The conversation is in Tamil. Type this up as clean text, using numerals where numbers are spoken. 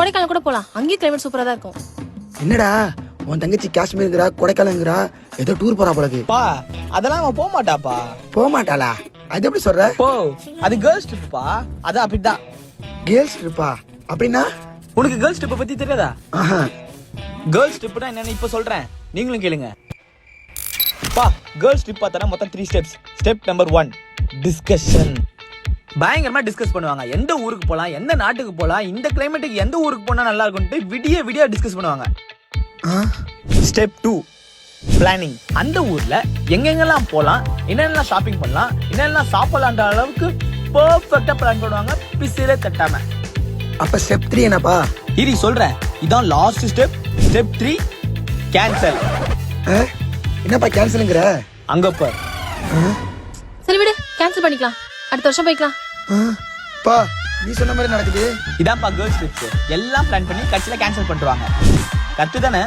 கொடைக்கானல் கூட போலாம், அங்கேயும் கிளைமேட் சூப்பரா தான் இருக்கும். என்னடா உன் தங்கச்சி காஷ்மீருங்கிறா கொடைக்கானல்ங்கிறா, ஏதோ டூர் போறா போலது. பா அதெல்லாம் அவன் போக மாட்டாப்பா. போக மாட்டாளா? அது எப்படி சொல்ற? போ, அது கேர்ள்ஸ் ட்ரிப்பா, அது அப்படிதான். கேர்ள்ஸ் ட்ரிப்பா அப்படின்னா? உனக்கு கேர்ள்ஸ் ட்ரிப்பை பத்தி தெரியாதா? ஆஹா. கேர்ள்ஸ் ட்ரிப்னா என்னன்னு இப்ப சொல்றேன், நீங்களும் கேளுங்க. பா கேர்ள்ஸ் ட்ரிப் பார்த்தா மொத்தம் 3 ஸ்டெப்ஸ். Step number 1 discussion. பயங்கரமா டிஸ்கஸ் பண்ணுவாங்க. எந்த ஊருக்கு போலாம், எந்த நாட்டுக்கு போலாம், இந்த கிளைமேட்டுக்கு எந்த ஊருக்கு போனா நல்லா இருக்கும்னு விடிய விடிய டிஸ்கஸ் பண்ணுவாங்க. Step 2 planning. அந்த ஊர்ல எங்கெங்கெல்லாம் போலாம், என்னென்னலாம் ஷாப்பிங் பண்ணலாம், என்னென்னலாம் சாப்பிடலான்ற அளவுக்கு பெர்ஃபெக்ட்டா பிளான் பண்ணுவாங்க, பிசிலே தட்டாம. அப்ப ஸ்டெப் 3 என்னப்பா? இரி சொல்றேன், இதான் லாஸ்ட் ஸ்டெப். Step 3 cancel. என்னப்பா கேன்சலுங்கிற? அங்க பார். சரி விடு, கேன்சல் பண்ணிக்கலாம், அடுத்த வருஷம் போய்க்கலாம். பா நீ சொன்ன மாதிரி நடக்குது. இதான்ப்பா கேர்ள்ஸ் ட்ரிப்ஸ். எல்லாம் பிளான் பண்ணி கடைசியில கேன்சல் பண்ணிடுவாங்க. கரெக்ட் தானே?